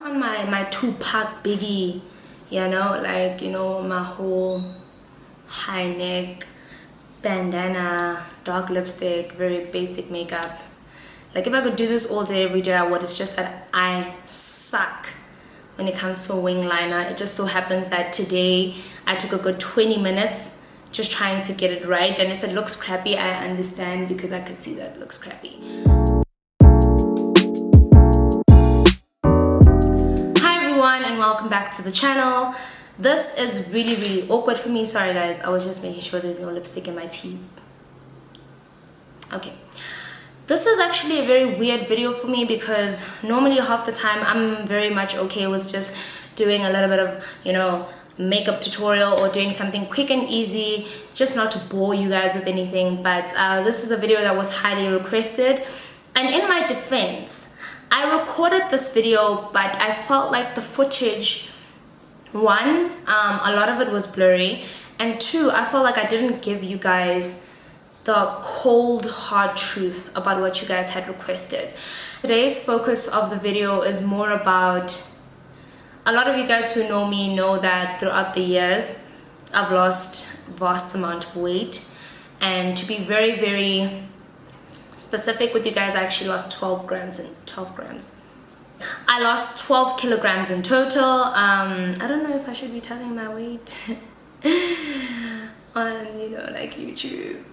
On my Tupac Biggie, my whole high neck, bandana, dark lipstick, very basic makeup. Like if I could do this all day every day I would. It's just that I suck when it comes to a wing liner. It just so happens that today I took a good 20 minutes just trying to get it right, and if it looks crappy I understand, because I could see that it looks crappy. And welcome back to the channel. This is really awkward for me. Sorry guys, I was just making sure there's no lipstick in my teeth. Okay, this is actually a very weird video for me because normally half the time I'm very much okay with just doing a little bit of makeup tutorial or doing something quick and easy, just not to bore you guys with anything. But this is a video that was highly requested, and in my defense, I recorded this video, but I felt like the footage, one, a lot of it was blurry, and two, I felt like I didn't give you guys the cold hard truth about what you guys had requested. Today's focus of the video is more about, a lot of you guys who know me know that throughout the years I've lost vast amount of weight, and to be very specific with you guys, I actually lost 12 grams. I lost 12 kilograms in total. I don't know if I should be telling my weight on like YouTube,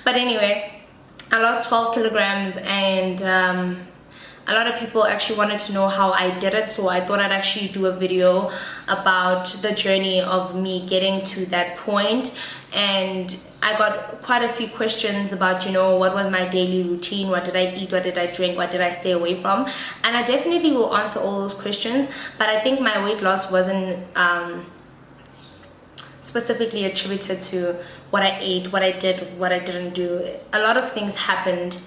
but anyway, I lost 12 kilograms, and a lot of people actually wanted to know how I did it, so I thought I'd actually do a video about the journey of me getting to that point. And I got quite a few questions about what was my daily routine, what did I eat, what did I drink, what did I stay away from, and I definitely will answer all those questions. But I think my weight loss wasn't specifically attributed to what I ate, what I did, what I didn't do. A lot of things happened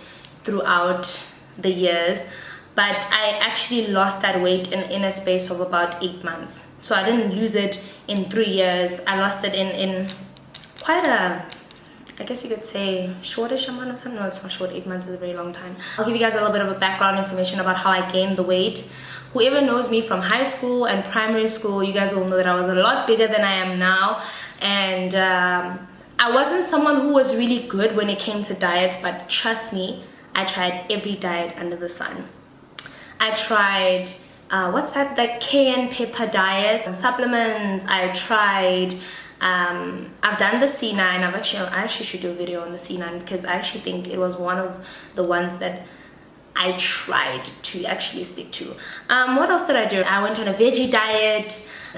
throughout the years, but I actually lost that weight in a space of about 8 months. So I didn't lose it in 3 years. I lost it in quite a, I guess you could say, shortish amount of time. No, it's not short. 8 months is a very long time. I'll give you guys a little bit of a background information about how I gained the weight. Whoever knows me from high school and primary school, you guys will know that I was a lot bigger than I am now, and I wasn't someone who was really good when it came to diets, but trust me, I tried every diet under the sun. I tried what's that, cayenne pepper diet and supplements. I tried I've done the C9. I actually should do a video on the C9 because I actually think it was one of the ones that I tried to actually stick to. What else did I do? I went on a veggie diet,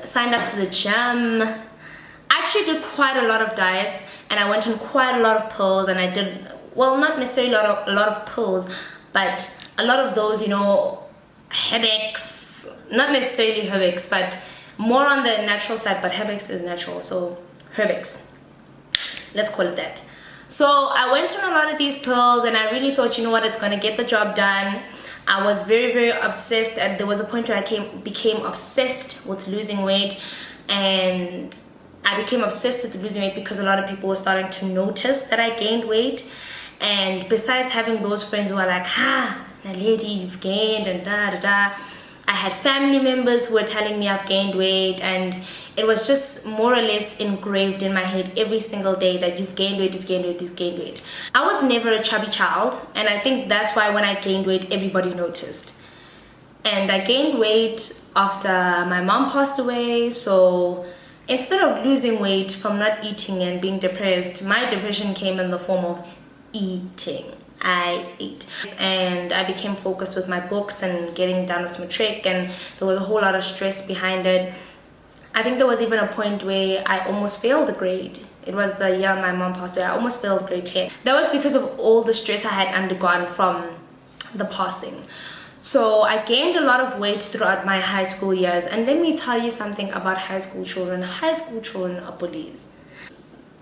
signed up to the gym. I actually did quite a lot of diets, and I went on quite a lot of pills, and I did, well, not necessarily a lot of pills, but a lot of those, headaches, not necessarily headaches, but more on the natural side, but Herbix is natural, so Herbix, let's call it that. So I went on a lot of these pills, and I really thought, it's going to get the job done. I was very obsessed, and there was a point where I became obsessed with losing weight, and I became obsessed with losing weight because a lot of people were starting to notice that I gained weight. And besides having those friends who were like, Naledi, you've gained, and da. I had family members who were telling me I've gained weight, and it was just more or less engraved in my head every single day that you've gained weight, you've gained weight, you've gained weight. I was never a chubby child, and I think that's why when I gained weight, everybody noticed. And I gained weight after my mom passed away, so instead of losing weight from not eating and being depressed, my depression came in the form of eating. I ate, and I became focused with my books and getting done with matric, and there was a whole lot of stress behind it. I think there was even a point where I almost failed the grade. It was the year my mom passed away. I almost failed grade 10. That was because of all the stress I had undergone from the passing. So I gained a lot of weight throughout my high school years, and let me tell you something about high school children. High school children are bullies.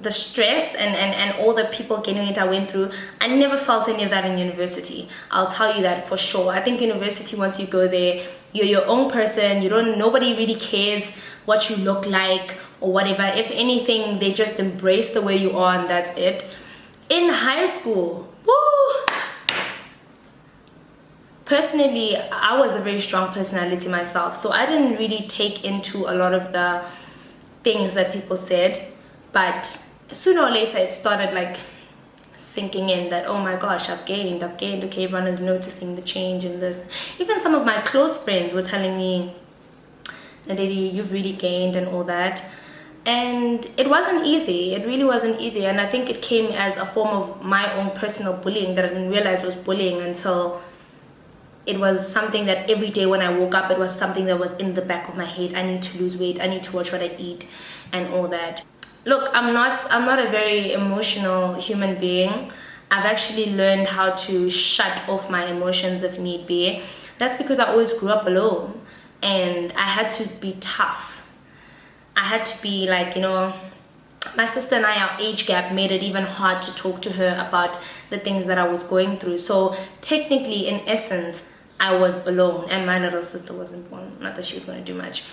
The stress and all the people getting it I went through, I never felt any of that in university. I'll tell you that for sure. I think university, once you go there, you're your own person. Nobody really cares what you look like or whatever. If anything, they just embrace the way you are, and that's it. In high school, woo! personally, I was a very strong personality myself, so I didn't really take into a lot of the things that people said. But sooner or later it started like sinking in that, oh my gosh, I've gained. Okay, everyone is noticing the change in this. Even some of my close friends were telling me, Naledi, you've really gained and all that. And it wasn't easy. It really wasn't easy. And I think it came as a form of my own personal bullying that I didn't realize was bullying until it was something that every day when I woke up, it was something that was in the back of my head. I need to lose weight. I need to watch what I eat and all that. Look, I'm not a very emotional human being. I've actually learned how to shut off my emotions if need be. That's because I always grew up alone and I had to be tough. I had to be like, you know, my sister and I, our age gap made it even hard to talk to her about the things that I was going through. So technically, in essence, I was alone and my little sister wasn't born. Not that she was going to do much.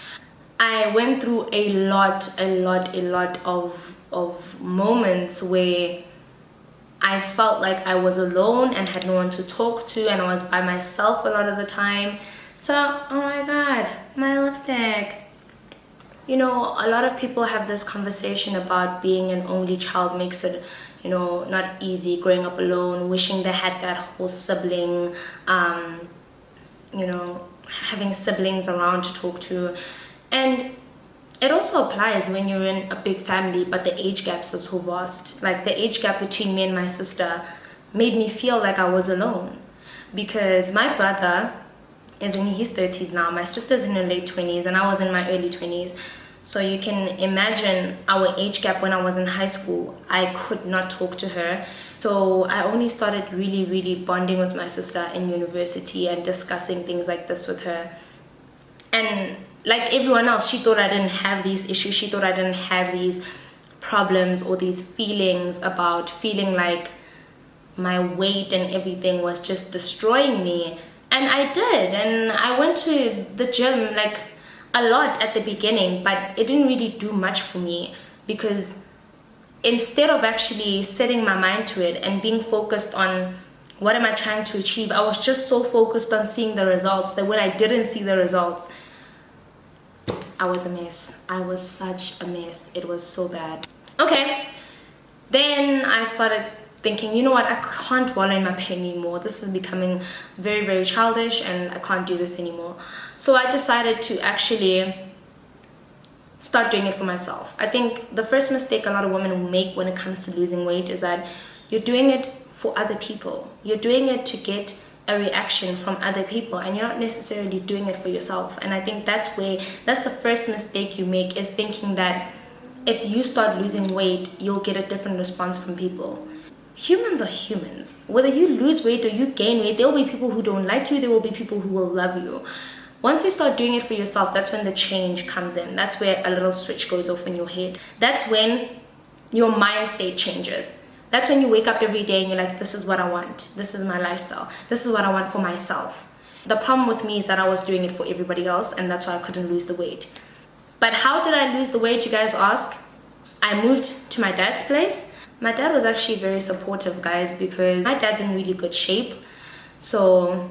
I went through a lot of moments where I felt like I was alone and had no one to talk to, and I was by myself a lot of the time. So, oh my god, my lipstick. You know, a lot of people have this conversation about being an only child makes it, you know, not easy, growing up alone, wishing they had that whole sibling, you know, having siblings around to talk to. And it also applies when you're in a big family, but the age gaps are so vast. Like the age gap between me and my sister made me feel like I was alone, because my brother is in his 30s now, my sister's in her late 20s, and I was in my early 20s. So you can imagine our age gap. When I was in high school, I could not talk to her. So I only started really bonding with my sister in university and discussing things like this with her. And like everyone else, she thought I didn't have these issues. She thought I didn't have these problems or these feelings about feeling like my weight and everything was just destroying me. And I did. And I went to the gym like a lot at the beginning, but it didn't really do much for me, because instead of actually setting my mind to it and being focused on what am I trying to achieve, I was just so focused on seeing the results that when I didn't see the results, I was a mess. I was such a mess. It was so bad. Okay, then I started thinking, you know what, I can't wallow in my pain anymore. This is becoming very childish and I can't do this anymore. So I decided to actually start doing it for myself. I think the first mistake a lot of women make when it comes to losing weight is that you're doing it for other people. You're doing it to get a reaction from other people, and you're not necessarily doing it for yourself. And I think that's the first mistake you make, is thinking that if you start losing weight, you'll get a different response from people. Humans are humans. Whether you lose weight or you gain weight, there will be people who don't like you, there will be people who will love you. Once you start doing it for yourself, that's when the change comes in. That's where a little switch goes off in your head. That's when your mind state changes. That's when you wake up every day and you're like, this is what I want. This is my lifestyle. This is what I want for myself. The problem with me is that I was doing it for everybody else, and that's why I couldn't lose the weight. But how did I lose the weight, you guys ask? I moved to my dad's place. My dad was actually very supportive, guys, because my dad's in really good shape. So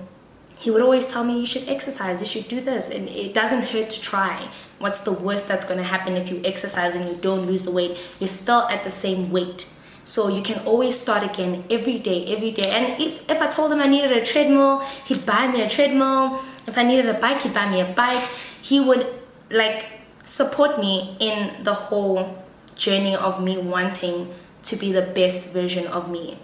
he would always tell me, you should exercise, you should do this, and it doesn't hurt to try. What's the worst that's going to happen if you exercise and you don't lose the weight? You're still at the same weight. So you can always start again every day. And if I told him I needed a treadmill, he'd buy me a treadmill. If I needed a bike, he'd buy me a bike. He would like support me in the whole journey of me wanting to be the best version of me.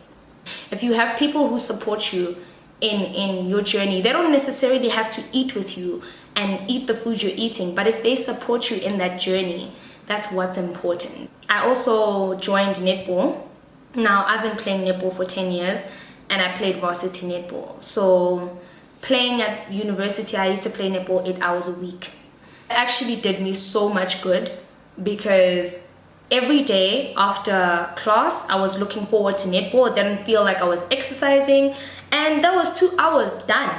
If you have people who support you in your journey, they don't necessarily have to eat with you and eat the food you're eating, but if they support you in that journey, that's what's important. I also joined netball. Now, I've been playing netball for 10 years, and I played varsity netball. So playing at university, I used to play netball 8 hours a week. It actually did me so much good, because every day after class, I was looking forward to netball. It didn't feel like I was exercising, and that was 2 hours done.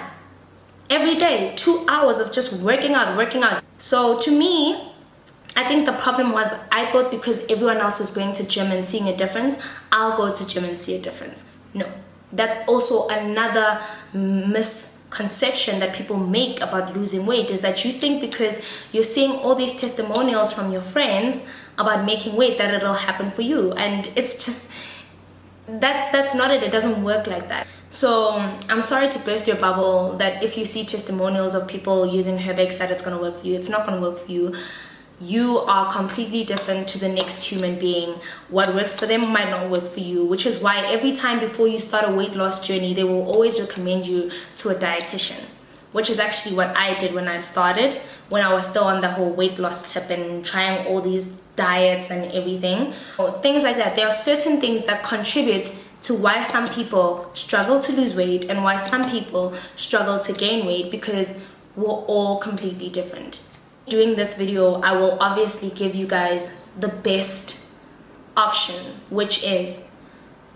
Every day, 2 hours of just working out. So to me, I think the problem was, I thought because everyone else is going to gym and seeing a difference, I'll go to gym and see a difference. No, that's also another misconception conception that people make about losing weight is that you think because you're seeing all these testimonials from your friends about making weight that it'll happen for you, and it's just that's not it. It doesn't work like that. So I'm sorry to burst your bubble that if you see testimonials of people using Herbex that it's going to work for you. It's not going to work for you. You are completely different to the next human being. What works for them might not work for you, which is why every time before you start a weight loss journey, they will always recommend you to a dietitian, which is actually what I did when I started, when I was still on the whole weight loss tip and trying all these diets and everything. Things like that. There are certain things that contribute to why some people struggle to lose weight and why some people struggle to gain weight, because we're all completely different. Doing this video, I will obviously give you guys the best option, which is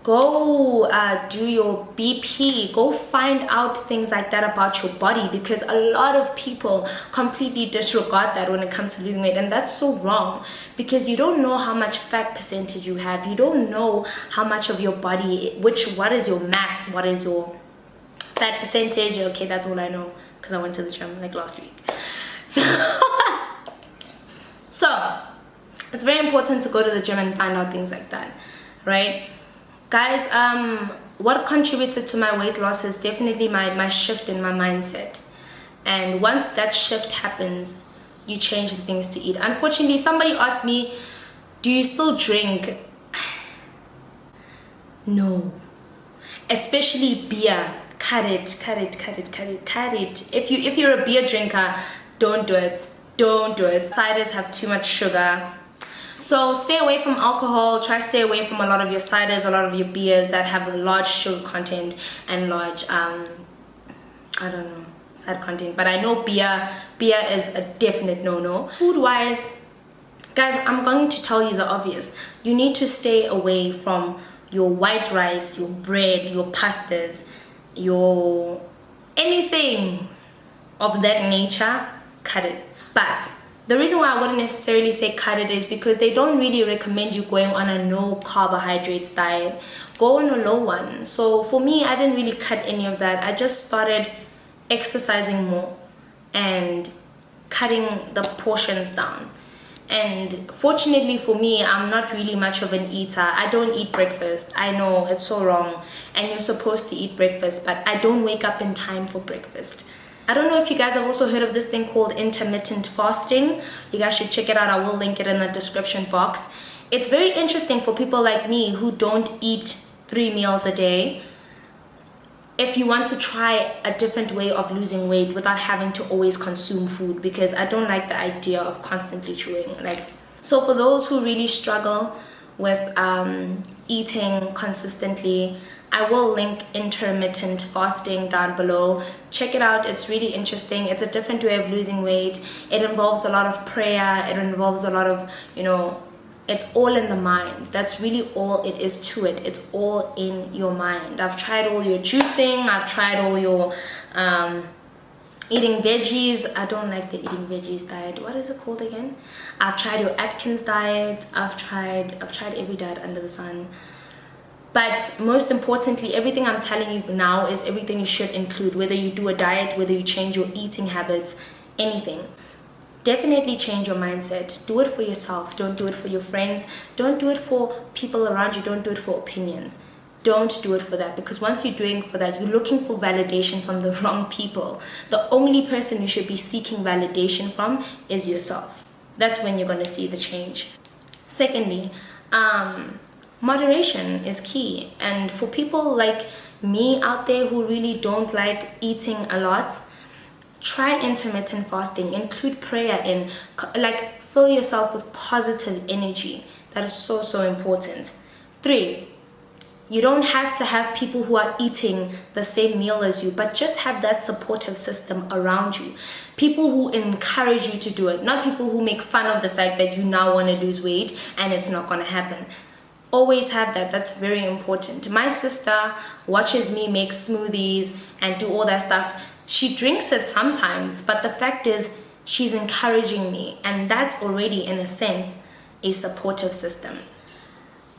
go do your BP, go find out things like that about your body, because a lot of people completely disregard that when it comes to losing weight, and that's so wrong, because you don't know how much fat percentage you have, you don't know how much of your body, what is your mass, what is your fat percentage. Okay, that's all I know because I went to the gym like last week. So it's very important to go to the gym and find out things like that, right? Guys, what contributed to my weight loss is definitely my shift in my mindset. And once that shift happens, you change the things to eat. Unfortunately, somebody asked me, do you still drink? No. Especially beer. Cut it. If you're a beer drinker, don't do it. Don't do it. Ciders have too much sugar. So stay away from alcohol. Try stay away from a lot of your ciders, a lot of your beers that have a large sugar content and large I don't know, fat content. But I know beer is a definite no-no. Food wise, guys, I'm going to tell you the obvious. You need to stay away from your white rice, your bread, your pastas, your anything of that nature. Cut it. But the reason why I wouldn't necessarily say cut it is because they don't really recommend you going on a no carbohydrates diet. Go on a low one. So for me, I didn't really cut any of that. I just started exercising more and cutting the portions down. And fortunately for me, I'm not really much of an eater. I don't eat breakfast. I know it's so wrong, and you're supposed to eat breakfast, but I don't wake up in time for breakfast. I don't know if you guys have also heard of this thing called intermittent fasting. You guys should check it out. I will link it in the description box. It's very interesting for people like me who don't eat 3 meals a day. If you want to try a different way of losing weight without having to always consume food, because I don't like the idea of constantly chewing. So for those who really struggle with eating consistently, I will link intermittent fasting down below. Check it out. It's really interesting. It's a different way of losing weight. It involves a lot of prayer. It involves a lot of, it's all in the mind. That's really all it is to it. It's all in your mind. I've tried all your juicing. I've tried all your eating veggies. I don't like the eating veggies diet. What is it called again? I've tried your Atkins diet. I've tried every diet under the sun. But most importantly, everything I'm telling you now is everything you should include, whether you do a diet, whether you change your eating habits, anything. Definitely change your mindset. Do it for yourself. Don't do it for your friends. Don't do it for people around you. Don't do it for opinions. Don't do it for that, because once you're doing for that, you're looking for validation from the wrong people. The only person you should be seeking validation from is yourself. That's when you're going to see the change. Secondly, moderation is key. And for people like me out there who really don't like eating a lot, try intermittent fasting. Include prayer in, fill yourself with positive energy. That is so, so important. 3, you don't have to have people who are eating the same meal as you, but just have that supportive system around you. People who encourage you to do it, not people who make fun of the fact that you now want to lose weight and it's not going to happen. Always have that. That's very important. My sister watches me make smoothies and do all that stuff. She drinks it sometimes, but the fact is she's encouraging me, and that's already in a sense a supportive system.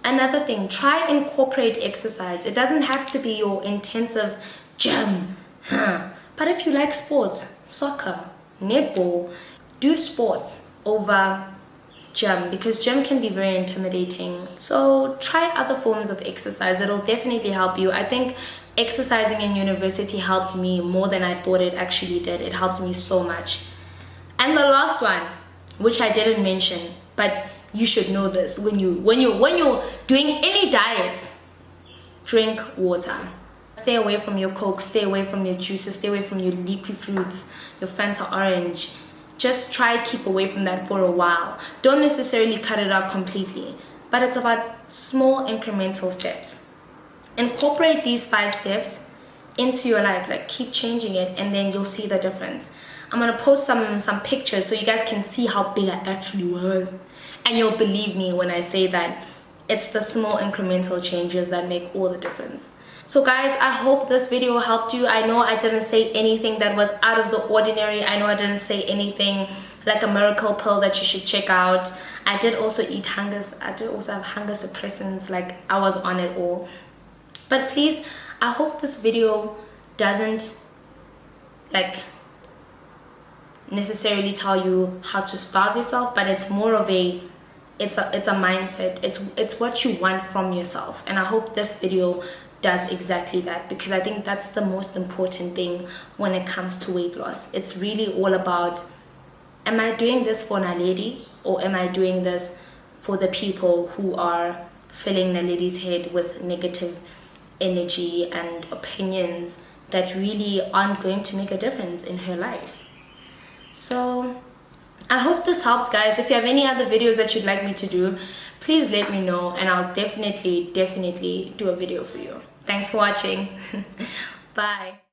Another thing, try incorporate exercise. It doesn't have to be your intensive gym, but But if you like sports, soccer, netball, do sports over gym, because gym can be very intimidating. So try other forms of exercise. It'll definitely help you. I think exercising in university helped me more than I thought it actually did. It helped me so much. And the last one, which I didn't mention, but you should know this, when you're doing any diets, drink water. Stay away from your Coke, stay away from your juices, stay away from your leafy fruits, your Fanta orange. Just try keep away from that for a while. Don't necessarily cut it out completely, but it's about small incremental steps. Incorporate these 5 steps into your life, like keep changing it, and then you'll see the difference. I'm gonna post some pictures so you guys can see how big I actually was, and you'll believe me when I say that it's the small incremental changes that make all the difference. So guys, I hope this video helped you. I know I didn't say anything that was out of the ordinary. I know I didn't say anything like a miracle pill that you should check out. I did also have hunger suppressants, like I was on it all. But please, I hope this video doesn't like necessarily tell you how to starve yourself, but it's more of a it's a mindset. It's what you want from yourself, and I hope this video does exactly that, because I think that's the most important thing when it comes to weight loss. It's really all about, am I doing this for Naledi, or am I doing this for the people who are filling Naledi's head with negative energy and opinions that really aren't going to make a difference in her life? So I hope this helped, guys. If you have any other videos that you'd like me to do, please let me know, and I'll definitely do a video for you. Thanks for watching. Bye.